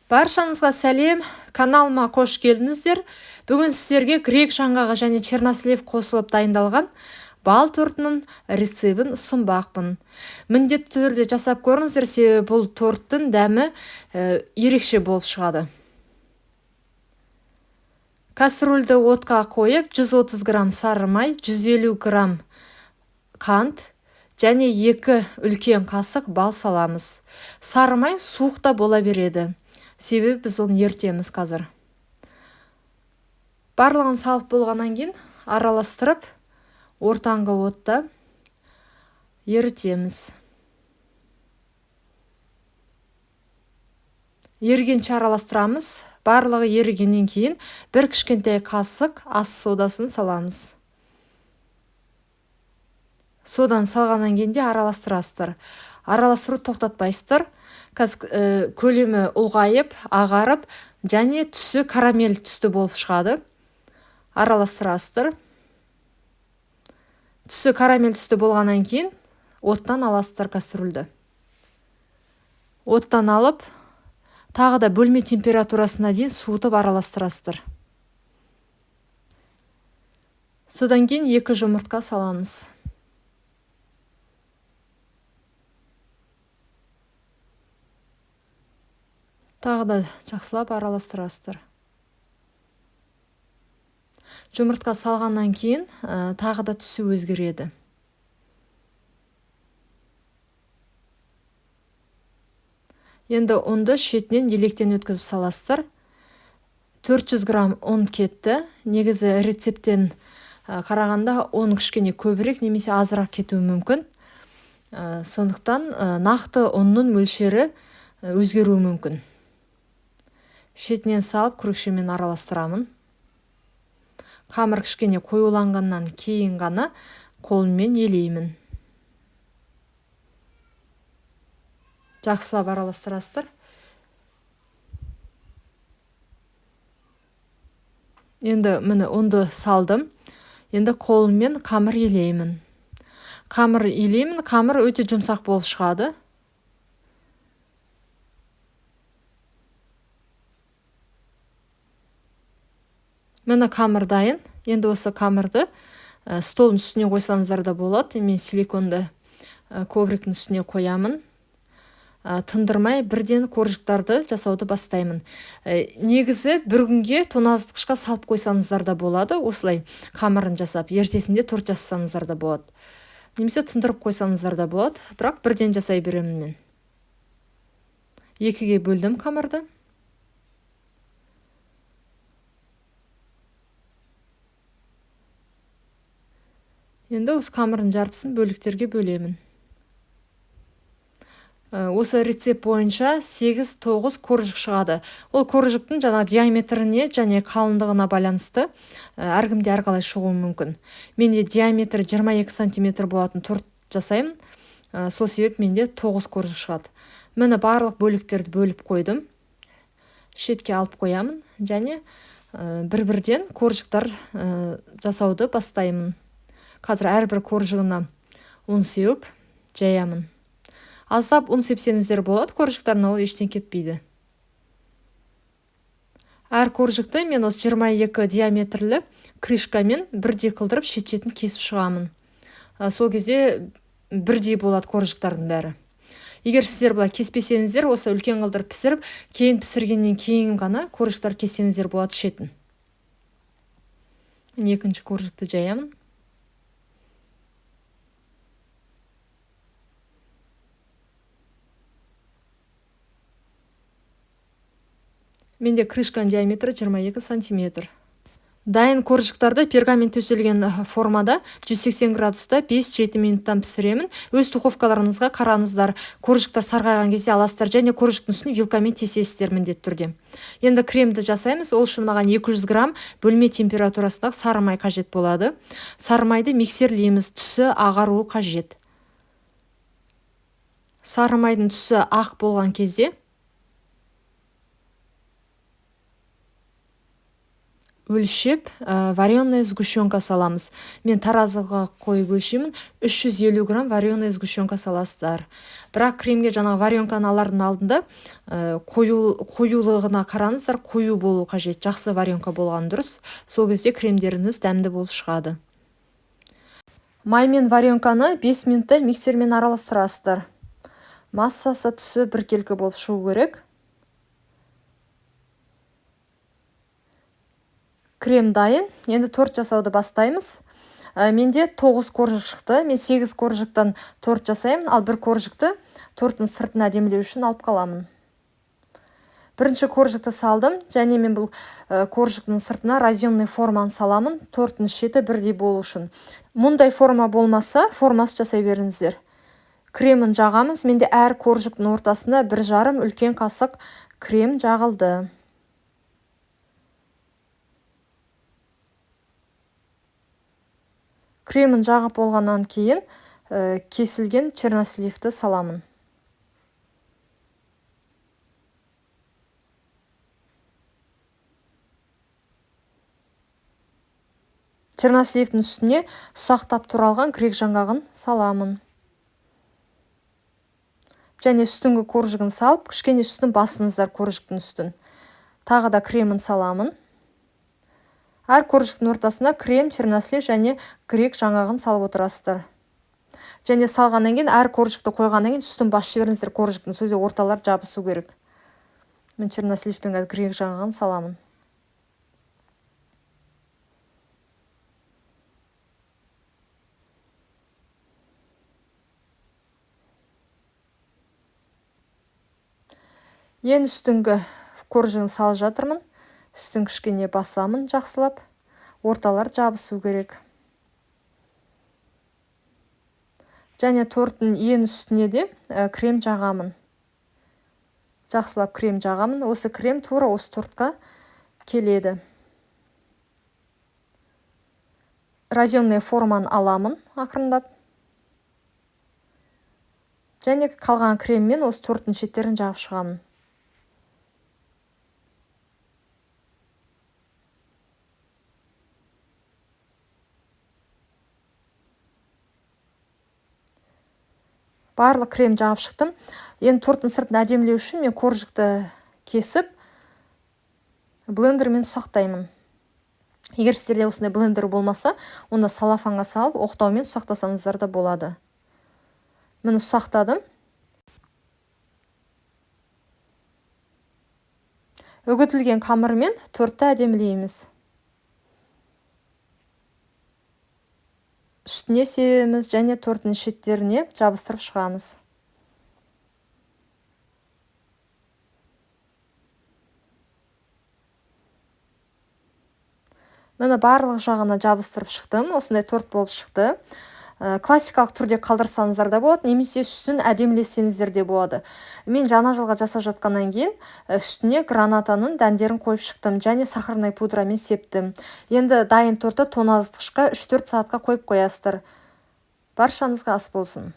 Баршаңызға сәлем, каналыма қош келдіңіздер. Бүгін сіздерге грек жаңғағы және чернослив қосылып дайындалған бал тортының рецебін ұсынбақпын. Міндетті түрде жасап көріңіздер, себебі бұл торттың дәмі ерекше болып шығады. Кастрөлді отқа қойып, 130 грамм сары май, 150 грамм қант және 2 үлкен қасық бал саламыз. Сары май суықта бола береді. Себебі біз оны ертеміз қазір. Барлығын салып болғаннан кейін араластырып, ортаңғы отта ерітеміз. Ергенше араластырамыз. Барлығы ерігеннен кейін бір кішкентай қасық ас содасын саламыз. Содан салғаннан кейін де араластырасыздар. Араластыру тоқтатпайсыздар. Көлемі ұлғайып, ағарып, және түсі карамель түсті болып шығады. Араластырасыздар. Түсі карамель түсті болғаннан кейін оттан аласыздар кастрөлді. Оттан алып, тағы да бөлме температурасына дейін суытып араластырасыздар. Содан кейін 2 жұмыртқа саламыз. Тағы да жақсылап араластырасыздар. Жұмыртқа салғаннан кейін тағы да түсі өзгереді. Енді ұнды шетінен електен өткізіп саласыздар. 400 грамм ұн кетті. Негізі рецептен қарағанда ұн кішкене көбірек немесе азырақ кетуі мүмкін. Сондықтан нақты ұнның мөлшері өзгеруі мүмкін. Шетінен салып күрекшемен араластырамын. Қамыр кішкене қоюланғаннан кейін ғана қолыммен елеймін. Жақсылап араластырасыздар. Енді міне ұнды салдым. Енді қолыммен қамыр елеймін. Қамыр өте жұмсақ болып шығады. Міне қамыр дайын. Енді осы қамырды столдың үстіне қойсаңыздар да болады. Мен силиконды ковриктің үстіне қоямын. Тындырмай бірден коржықтарды жасауды бастаймын. Негізі бір күнге тоңазытқышқа салып қойсаңыздар да болады. Осылай қамырын жасап, ертесінде торт жасасаңыздар да болады. Немесе тындырып қойсаңыздар да болады. Бірақ бірден жасай беремін мен. 2-ге бөлдім қамырды. Енді осы қамырын жартысын бөліктерге бөлемін. Осы рецепт бойынша 8-9 коржық шығады. Ол коржықтың диаметріне және қалыңдығына байланысты әркімде әрқалай шығуы мүмкін. Менде диаметрі 22 см болатын торт жасаймын. Сол себеп менде 9 коржық шығады. Мені барлық бөліктерді бөліп қойдым. Шетке алып қоямын және бір-бірден коржықтар жасауды бастаймын. Қазір әрбір коржығына ұн сеуіп жаямын. Аздап ұн сепсеңіздер болады, коржықтарына ол ештен кетпейді. Әр коржықты мен осы 22 диаметрлі крышкамен бірдей қылдырып шет-шетін кесіп шығамын. Сол кезде бірдей болады коржықтардың бәрі. Егер сіздер бұлай кеспесеңіздер, осы үлкен қылдырып пісіріп, кейін пісіргеннен кейін ғана коржықтар кессеңіздер болады шетін. Мен екінші коржықты жаямын. Менде крышканың диаметрі 22 см. Дайын коржықтарды пергамент төселген формада 180 градуста 5-7 минуттан пісіремін. Өз духовкаларыңызға қараңыздар. Коржықтар сарғайған кезде аласыздар және коржықтың үстін вилкамен тесесіздер міндетті түрде. Енді кремді жасаймыз. Ол үшін маған 200 грамм бөлме температурасындағы сары май қажет болады. Сары майды миксерлейміз, түсі ағаруы қажет. Сары майдың түсі ақ болған кезде өлшеп вареная сгущенка саламыз. Мен таразыға қойып өлшеймін, 350 грамм вареная сгущенка саласыздар. Бірақ кремге жаңағы варенканы алардың алдында қоюлығына қараңыздар, қою болу қажет. Жақсы варенка болған дұрыс. Сол кезде кремдеріңіз дәмді болып шығады. Май мен варенканы 5 минутта миксермен араластырасыздар. Массасы түсі біркелкі болып шығу керек. Крем дайын. Енді торт жасауды бастаймыз. Менде 9 коржық шықты. Мен 8 коржықтан торт жасаймын, ал 1 коржықты торттың сыртын әдемілеу үшін алып қаламын. Бірінші коржықты салдым, және мен бұл коржықтың сыртына разъемный форманы саламын, торттың шеті бірдей болу үшін. Мұндай форма болмаса, формасы жасай беріңіздер. Кремін жағамыз. Менде әр коржықтың ортасында 1,5 үлкен қасық крем жағылды. Кремін жағып болғаннан кейін кесілген черносливті саламын. Черносливтің үстіне ұсақтап туралған грек жаңғағын саламын. Және үстіңгі коржығын салып, кішкене үстін басыңыздар коржықтың үстін. Тағы да кремін саламын. Әр коржықтың ортасына крем, чернослив және грек жаңғағын салып отырасыздар. Және салғаннан кейін, әр коржықты қойғаннан кейін үстін басшы беріңіздер коржықтың, сөзде орталар жабысу керек. Мен чернослив пен грек жаңғағын саламын. Ең үстіңгі коржығын салып жатырмын. Үстін кішкене басамын жақсылап. Орталар жабысу керек. Және торттың ең үстіне де крем жағамын. Жақсылап крем жағамын. Осы крем тура осы тортқа келеді. Разъемный форманы аламын ақырындап. Және қалған креммен осы торттың шеттерін жағып шығамын. Барлық крем жағып шықтым. Енді торттың сыртын әдемілеу үшін мен коржықты кесіп, блендермен ұсақтаймын. Егер сіздерде осындай блендер болмаса, онда салафанға салып, оқтаумен ұсақтасаңыздар да болады. Мен ұсақтадым. Үгітілген қамырмен тортты әдемілейміз. Үстіне себеміз және торттың шеттеріне жабыстырып шығамыз. Мені барлық жағына жабыстырып шықтым. Осындай торт болып шықты. Классикалық түрде қалдырсаңыздар да болады, немесе үстін әдемілесеңіздер де болады. Мен жаңа жылға жасап жатқаннан кейін үстіне гранатаның дәндерін қойып шықтым, және сахарный пудрамен септім. Енді дайын тортты тоңазытқышқа 3-4 сағатқа қойып қоясыздар. Баршаңызға ас болсын.